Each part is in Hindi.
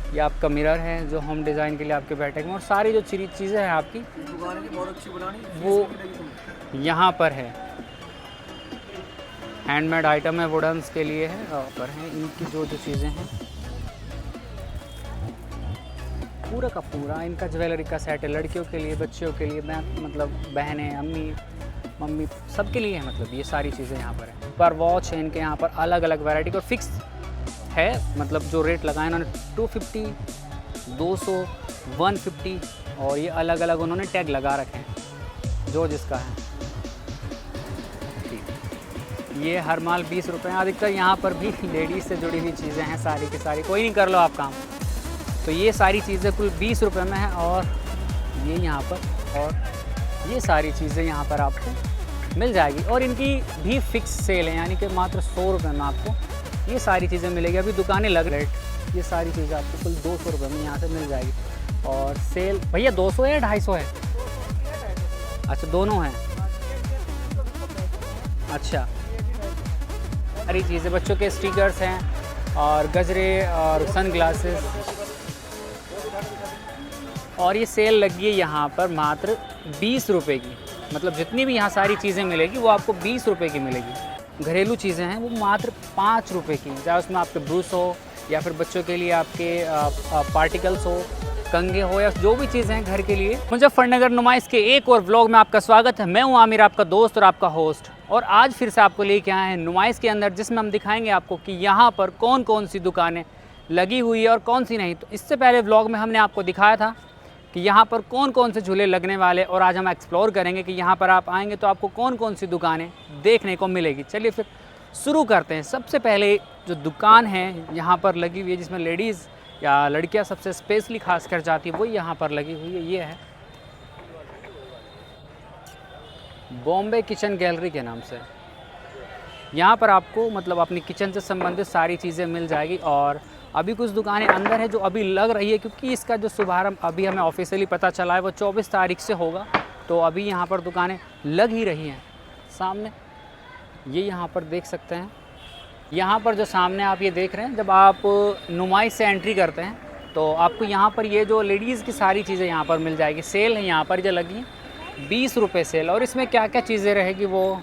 ये आपका मिरर है जो होम डिज़ाइन के लिए आपके बैठक में, और सारी जो चीज़ें हैं आपकी दुकान की बहुत अच्छी बनानी वो यहाँ पर है। हैंडमेड आइटम है, वुडन्स के लिए है, और पर हैं इनकी जो चीज़ें हैं पूरा का पूरा इनका ज्वेलरी का सेट है। लड़कियों के लिए, बच्चियों के लिए, मतलब बहनें, अम्मी, मम्मी, सबके लिए है। मतलब ये सारी चीज़ें यहाँ पर है। पर वॉच है इनके यहाँ पर अलग अलग वैरायटी का, फिक्स है। मतलब जो रेट लगाए उन्होंने 250, 200, 150, और ये अलग अलग उन्होंने टैग लगा रखे हैं जो जिसका है। ये हर माल 20 रुपये। अधिकतर यहाँ पर भी लेडीज़ से जुड़ी हुई चीज़ें हैं, सारी की सारी। कोई नहीं, कर लो आप काम। तो ये सारी चीज़ें कुल 20 रुपये में है, और ये यहाँ पर, और ये सारी चीज़ें यहाँ पर आपको मिल जाएगी। और इनकी भी फिक्स सेल है, यानी कि मात्र 100 रुपये में आपको ये सारी चीज़ें मिलेगी। अभी दुकानें लग रेट, ये सारी चीज़ें आपको कुल 200 रुपये में यहाँ से मिल जाएगी। और सेल भैया 200 है या 250 है? अच्छा, दोनों हैं। अच्छा, सारी चीज़ें, बच्चों के स्टिकर्स हैं, और गजरे, और सन ग्लासेस। और ये सेल लगी है यहाँ पर मात्र 20 रुपये की। मतलब जितनी भी यहाँ सारी चीज़ें मिलेगी वो आपको 20 रुपये की मिलेगी। घरेलू चीज़ें हैं वो मात्र 5 रुपये की, चाहे उसमें आपके ब्रूस हो, या फिर बच्चों के लिए आपके पार्टिकल्स हो, कंघे हो, या जो भी चीज़ें हैं घर के लिए। मुजफ्फरनगर नुमाइश के एक और व्लॉग में आपका स्वागत है। मैं हूं आमिर, आपका दोस्त और आपका होस्ट। और आज फिर से आपको लेके आए हैं नुमाइश के अंदर, जिसमें हम दिखाएंगे आपको कि यहाँ पर कौन कौन सी दुकानें लगी हुई है और कौन सी नहीं। तो इससे पहले व्लॉग में हमने आपको दिखाया था कि यहाँ पर कौन कौन से झूले लगने वाले, और आज हम एक्सप्लोर करेंगे कि यहाँ पर आप आएंगे तो आपको कौन कौन सी दुकानें देखने को मिलेगी। चलिए फिर शुरू करते हैं। सबसे पहले जो दुकान है यहाँ पर लगी हुई है, जिसमें लेडीज़ या लड़कियाँ सबसे स्पेशली खास कर जाती है, वो यहाँ पर लगी हुई है। ये है बॉम्बे किचन गैलरी के नाम से। यहाँ पर आपको मतलब अपनी किचन से संबंधित सारी चीज़ें मिल जाएगी। और अभी कुछ दुकानें अंदर है जो अभी लग रही है, क्योंकि इसका जो शुभारंभ अभी हमें ऑफिशियली पता चला है वो 24 तारीख से होगा। तो अभी यहाँ पर दुकानें लग ही रही हैं। सामने ये यहाँ पर देख सकते हैं। यहाँ पर जो सामने आप ये देख रहे हैं, जब आप नुमाइश से एंट्री करते हैं तो आपको यहाँ पर ये जो लेडीज़ की सारी चीज़ें यहाँ पर मिल जाएगी। सेल है यहाँ पर जो लगी, 20 रुपये सेल। और इसमें क्या क्या चीज़ें रहेगी वो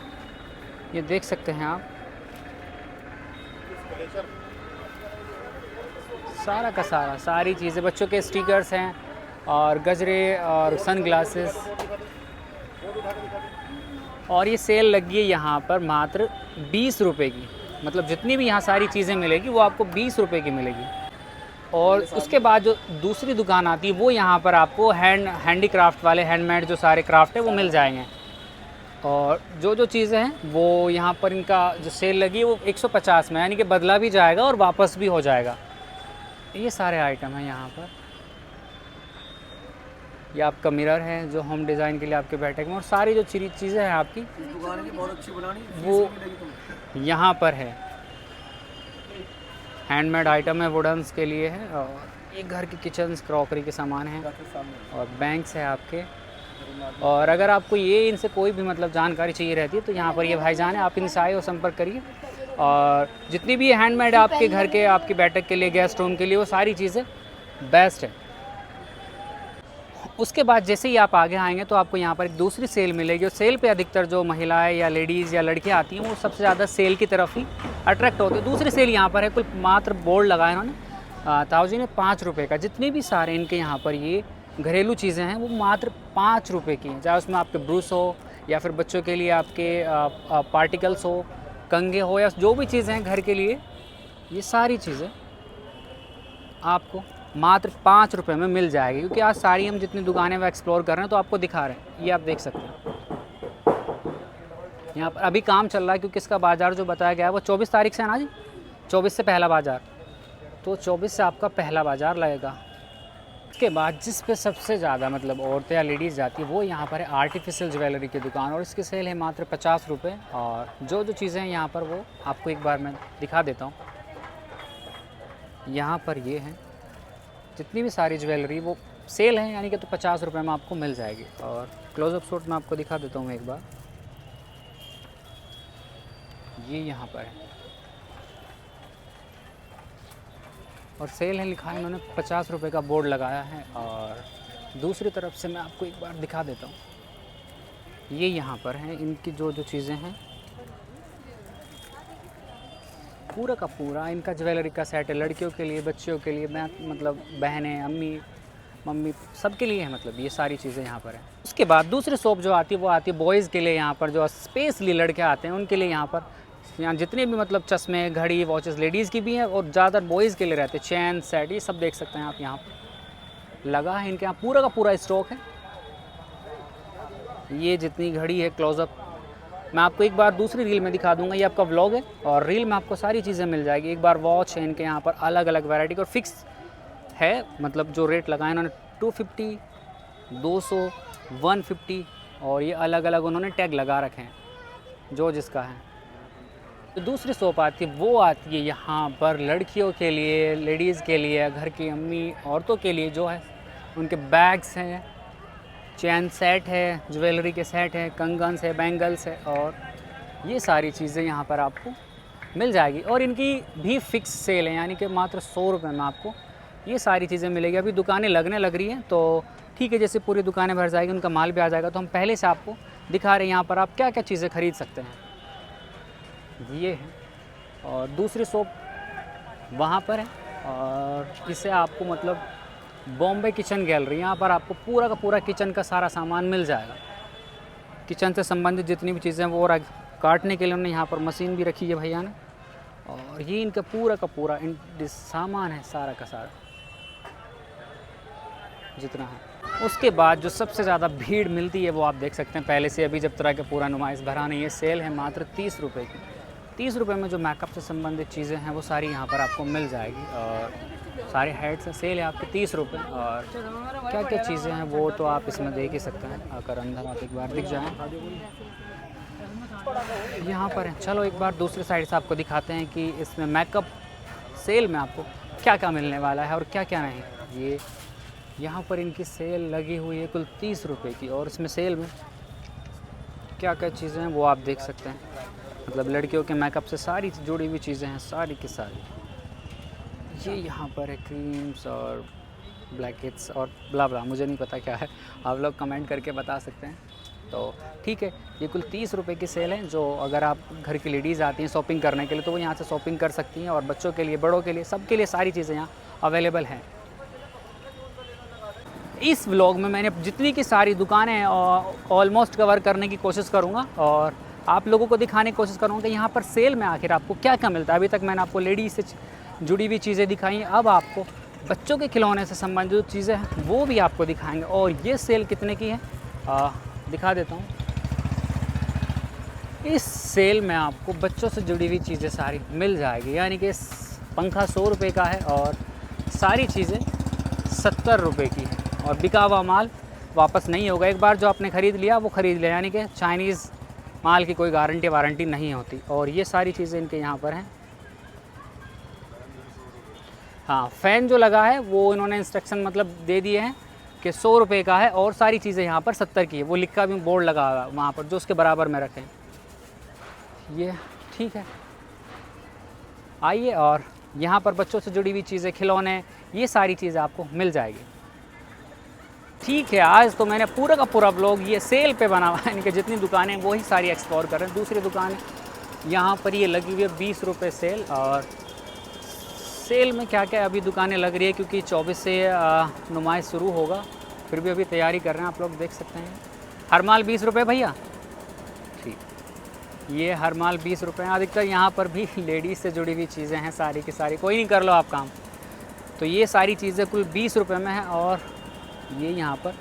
ये देख सकते हैं आप। सारा का सारा सारी चीज़ें, बच्चों के स्टिकर्स हैं, और गजरे, और सन ग्लासेस। और ये सेल लगी है यहाँ पर मात्र 20 रुपये की। मतलब जितनी भी यहाँ सारी चीज़ें मिलेगी वो आपको 20 रुपये की मिलेगी। और उसके बाद जो दूसरी दुकान आती है वो यहाँ पर आपको हैंडीक्राफ्ट वाले, हैंडमेड जो सारे क्राफ्ट है वो मिल जाएंगे। और जो चीज़ें हैं वो यहाँ पर इनका जो सेल लगी है वो 150 में, यानी कि बदला भी जाएगा और वापस भी हो जाएगा। ये सारे आइटम हैं यहाँ पर। ये आपका मिरर है जो होम डिज़ाइन के लिए आपके बैठक में, और सारी जो चीज़ें हैं आपकी दुकान की बहुत अच्छी बनानी वो यहाँ पर है। हैंडमेड आइटम है, वुडन्स के लिए है, और एक घर की किचन क्रॉकरी के सामान हैं, और बैंक्स है आपके। और अगर आपको ये इनसे कोई भी मतलब जानकारी चाहिए रहती है तो यहाँ पर ये भाईजान है, आप इनसे आए और संपर्क करिए। और जितनी भी हैंडमेड आपके घर के, आपकी बैठक के लिए, गेस्ट रूम के लिए, वो सारी चीज़ें बेस्ट है। उसके बाद जैसे ही आप आगे आएंगे तो आपको यहाँ पर एक दूसरी सेल मिलेगी। और सेल पे अधिकतर जो महिलाएं या लेडीज़ या लड़कियाँ आती हैं वो सबसे ज़्यादा सेल की तरफ ही अट्रैक्ट होती है। दूसरी सेल यहाँ पर है, कुल मात्र बोर्ड लगाए इन्होंने ताऊजी ने 5 रुपये का। जितनी भी सारे इनके यहाँ पर ये घरेलू चीज़ें हैं वो मात्र 5 रुपये की हैं, चाहे उसमें आपके ब्रूस हो, या फिर बच्चों के लिए आपके पार्टिकल्स हो, कंघे हो, या जो भी चीज़ें हैं घर के लिए, ये सारी चीज़ें आपको मात्र 5 रुपये में मिल जाएगी। क्योंकि आज सारी हम जितनी दुकानें वो एक्सप्लोर कर रहे हैं तो आपको दिखा रहे हैं। ये आप देख सकते हैं यहाँ पर अभी काम चल रहा है, क्योंकि इसका बाज़ार जो बताया गया है वो 24 तारीख से है ना जी, 24 से पहला बाज़ार। तो 24 से आपका पहला बाज़ार लगेगा। उसके बाद जिस पे सबसे ज़्यादा मतलब औरतें या लेडीज़ जाती है वो यहाँ पर है आर्टिफिशियल ज्वेलरी की दुकान, और इसकी सेल है मात्र 50 रुपये। और जो चीज़ें हैं यहाँ पर वो आपको एक बार मैं दिखा देता हूँ। यहाँ पर ये हैं जितनी भी सारी ज्वेलरी वो सेल है, यानी कि तो 50 रुपये में आपको मिल जाएगी। और क्लोजअप शॉट में आपको दिखा देता हूँ एक बार। ये यहाँ पर है, और सेल है लिखा है, इन्होंने 50 रुपये का बोर्ड लगाया है। और दूसरी तरफ से मैं आपको एक बार दिखा देता हूँ। ये यहाँ पर हैं इनकी जो जो चीज़ें हैं, पूरा का पूरा इनका ज्वेलरी का सेट है, लड़कियों के लिए, बच्चियों के लिए, मैं मतलब बहनें, अम्मी, मम्मी, सबके लिए है, मतलब ये सारी चीज़ें यहाँ पर हैं। उसके बाद दूसरी शॉप जो आती है वो आती है बॉयज़ के लिए, यहाँ पर जो स्पेशली लड़के आते हैं उनके लिए। यहाँ जितने भी मतलब चश्मे, घड़ी, वॉचेस लेडीज़ की भी हैं और ज़्यादातर बॉयज़ के लिए रहते हैं। चैन, सेट, ये सब देख सकते हैं आप, यहाँ पर लगा है इनके यहाँ पूरा का पूरा स्टॉक है। ये जितनी घड़ी है, क्लोज़अप मैं आपको एक बार दूसरी रील में दिखा दूंगा, ये आपका व्लॉग है और रील में आपको सारी चीज़ें मिल जाएगी। एक बार वॉच है इनके यहाँ पर अलग अलग वैरायटी का और फिक्स है, मतलब जो रेट लगाए इन्होंने 250, 200, 150 और ये अलग अलग उन्होंने टैग लगा रखे हैं जो जिसका है। तो दूसरी शॉप आती है वो आती है यहाँ पर लड़कियों के लिए, लेडीज़ के लिए, घर की अम्मी औरतों के लिए जो है उनके बैग्स हैं, चैन सेट है, ज्वेलरी के सेट हैं, कंगन्स है, बैंगल्स है और ये सारी चीज़ें यहाँ पर आपको मिल जाएगी। और इनकी भी फिक्स सेल है, यानी कि मात्र 100 रुपये में आपको ये सारी चीज़ें मिलेगी। अभी दुकानें लगने लग रही हैं तो ठीक है, जैसे पूरी दुकानें भर जाएगी, उनका माल भी आ जाएगा, तो हम पहले से आपको दिखा रहे हैं यहाँ पर आप क्या क्या चीज़ें खरीद सकते हैं। ये है और दूसरी शॉप वहाँ पर है और इसे आपको मतलब बॉम्बे किचन गैलरी, यहाँ पर आपको पूरा का पूरा किचन का सारा सामान मिल जाएगा। किचन से संबंधित जितनी भी चीज़ें वो काटने के लिए उन्होंने यहाँ पर मशीन भी रखी है भैया ने। और ये इनका पूरा का पूरा सामान है, सारा का सारा जितना है। उसके बाद जो सबसे ज़्यादा भीड़ मिलती है वो आप देख सकते हैं पहले से, अभी जब तरह के पूरा नुमाइश भरा नहीं है, सेल है मात्र 30 रुपये की। 30 रुपये में जो मेकअप से संबंधित चीज़ें हैं वो सारी यहाँ पर आपको मिल जाएगी और सारे हेड से सेल है आपके 30 रुपये। और क्या क्या चीज़ें हैं वो तो आप इसमें देख ही सकते हैं, आकर अंदर आप एक बार दिख जाएं, यहाँ पर है। चलो एक बार दूसरी साइड से आपको दिखाते हैं कि इसमें मेकअप सेल में आपको क्या क्या मिलने वाला है और क्या क्या नहीं। ये यहाँ पर इनकी सेल लगी हुई है कुल 30 रुपये की और इसमें सेल में क्या क्या चीज़ें हैं वो आप देख सकते हैं। मतलब लड़कियों के मेकअप से सारी जुड़ी हुई चीज़ें हैं, सारी की सारी। ये यहाँ पर है क्रीम्स और ब्लैकेट्स और ब्ला ब्ला, मुझे नहीं पता क्या है, आप लोग कमेंट करके बता सकते हैं। तो ठीक है, ये कुल 30 रुपये की सेल है, जो अगर आप घर की लेडीज़ आती हैं शॉपिंग करने के लिए तो वो यहाँ से शॉपिंग कर सकती हैं और बच्चों के लिए, बड़ों के लिए, सबके लिए सारी चीज़ें यहाँ अवेलेबल हैं। इस व्लॉग में मैंने जितनी की सारी दुकानें हैं ऑलमोस्ट कवर करने की कोशिश करूँगा और आप लोगों को दिखाने की कोशिश करूँगा कि यहाँ पर सेल में आखिर आपको क्या क्या मिलता है। अभी तक मैंने आपको लेडीज़ से जुड़ी हुई चीज़ें दिखाई हैं, अब आपको बच्चों के खिलौने से संबंधित जो चीज़ें हैं वो भी आपको दिखाएंगे। और ये सेल कितने की है दिखा देता हूँ। इस सेल में आपको बच्चों से जुड़ी हुई चीज़ें सारी मिल जाएगी, यानी कि पंखा 100 रुपये का है और सारी चीज़ें 70 रुपये की है और बिका हुआ माल वापस नहीं होगा। एक बार जो आपने ख़रीद लिया वो ख़रीद लिया, यानी कि चाइनीज़ माल की कोई गारंटी वारंटी नहीं होती। और ये सारी चीज़ें इनके यहाँ पर हैं। हाँ, फ़ैन जो लगा है वो इन्होंने इंस्ट्रक्शन मतलब दे दिए हैं कि 100 रुपये का है और सारी चीज़ें यहाँ पर 70 की है, वो लिखा भी बोर्ड लगा हुआ वहाँ पर जो उसके बराबर में रखें। ये ठीक है, आइए और यहाँ पर बच्चों से जुड़ी हुई चीज़ें, खिलौने, ये सारी चीज़ें आपको मिल जाएगी। ठीक है, आज तो मैंने पूरा का पूरा ब्लॉग ये सेल पे बना हुआ है, इनके जितनी दुकानें वही सारी एक्सप्लोर कर रहे हैं। दूसरी दुकान यहाँ पर ये लगी हुई है 20 रुपये सेल। और सेल में क्या क्या अभी दुकानें लग रही है क्योंकि 24 से नुमाइश शुरू होगा, फिर भी अभी तैयारी कर रहे हैं, आप लोग देख सकते हैं। हर माल 20 रुपये भैया, ठीक, ये हर माल 20 रुपये। अधिकतर यहाँ पर भी लेडीज़ से जुड़ी हुई चीज़ें हैं सारी की सारी, कोई नहीं कर लो आप काम। तो ये सारी चीज़ें कुल 20 रुपये में है और ये यहाँ पर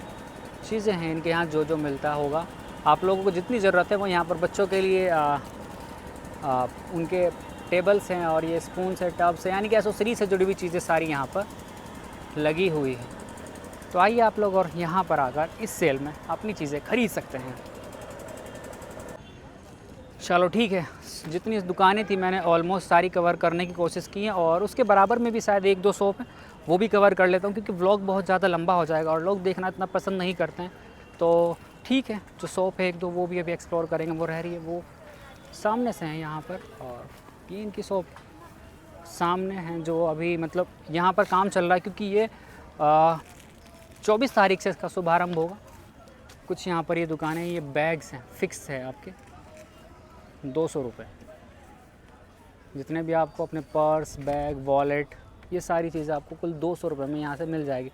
चीज़ें हैं इनके यहाँ जो जो मिलता होगा आप लोगों को जितनी ज़रूरत है वो यहाँ पर बच्चों के लिए उनके टेबल्स हैं और ये स्पून है, टब्स है, यानी कि एसोसरी से जुड़ी हुई चीज़ें सारी यहाँ पर लगी हुई है। तो आइए आप लोग और यहाँ पर आकर इस सेल में अपनी चीज़ें खरीद सकते हैं। चलो ठीक है, जितनी दुकानें थी मैंने ऑलमोस्ट सारी कवर करने की कोशिश की है और उसके बराबर में भी शायद 1-2 शॉप है वो भी कवर कर लेता हूँ क्योंकि व्लॉग बहुत ज़्यादा लंबा हो जाएगा और लोग देखना इतना पसंद नहीं करते हैं। तो ठीक है, जो शॉप है 1-2 वो भी अभी एक्सप्लोर करेंगे। वो रह रही है वो सामने से हैं यहाँ पर और ये इनकी शॉप सामने हैं जो अभी मतलब यहाँ पर काम चल रहा है, क्योंकि ये 24 तारीख से इसका शुभारंभ होगा। कुछ यहाँ पर ये दुकानें, ये बैग्स हैं, फिक्स है आपके 200 रुपये। जितने भी आपको अपने पर्स, बैग, वॉलेट, ये सारी चीज़ें आपको कुल 200 रुपये में यहाँ से मिल जाएगी।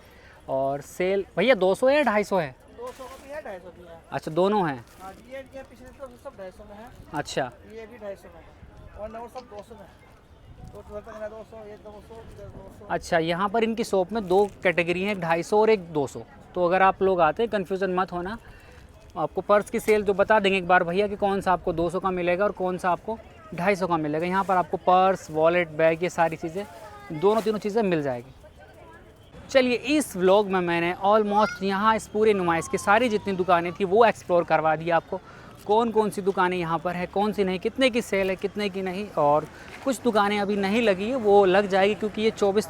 और सेल भैया 200 है या 250 है? 200 का भी है, 250 भी है। अच्छा, दोनों हैं। हाँ, ये पिछले तो सब 250 में है। अच्छा, ये भी 250 में है और नौ सब 200 में है। तो 200, ये 200। अच्छा, यहाँ पर इनकी शॉप में 2 कैटेगरी हैं, 250 और एक 200। तो अगर आप लोग आते हैं, कन्फ्यूज़न मत होना। आपको पर्स की सेल जो बता देंगे एक बार भैया कि कौन सा आपको 200 का मिलेगा और कौन सा आपको 250 का मिलेगा। यहाँ पर आपको पर्स, वॉलेट, बैग, ये सारी चीज़ें, दोनों तीनों चीज़ें मिल जाएगी। चलिए, इस व्लॉग में मैंने ऑलमोस्ट यहाँ इस पूरे नुमाइश की सारी जितनी दुकानें थी वो एक्सप्लोर करवा दी आपको। कौन कौन सी दुकानें यहाँ पर है, कौन सी नहीं, कितने की सेल है, कितने की नहीं। और कुछ दुकानें अभी नहीं लगी है, वो लग जाएगी, क्योंकि ये 24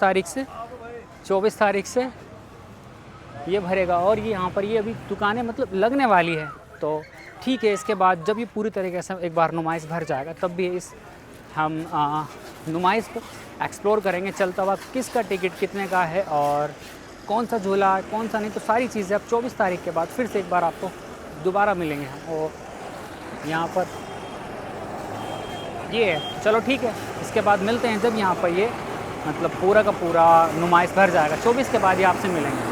तारीख से ये भरेगा। और ये यहाँ पर ये अभी दुकानें मतलब लगने वाली है। तो ठीक है, इसके बाद जब ये पूरी तरीके से एक बार नुमाइश भर जाएगा, तब भी हम नुमाइश को एक्सप्लोर करेंगे चलता हुआ, किसका टिकट कितने का है और कौन सा झूला है, कौन सा नहीं। तो सारी चीज़ें अब 24 तारीख के बाद फिर से एक बार आपको दोबारा मिलेंगे हम। और यहाँ पर ये है। चलो ठीक है, इसके बाद मिलते हैं जब यहाँ पर ये मतलब पूरा का पूरा नुमाइश भर जाएगा। 24 के बाद ये आपसे मिलेंगे।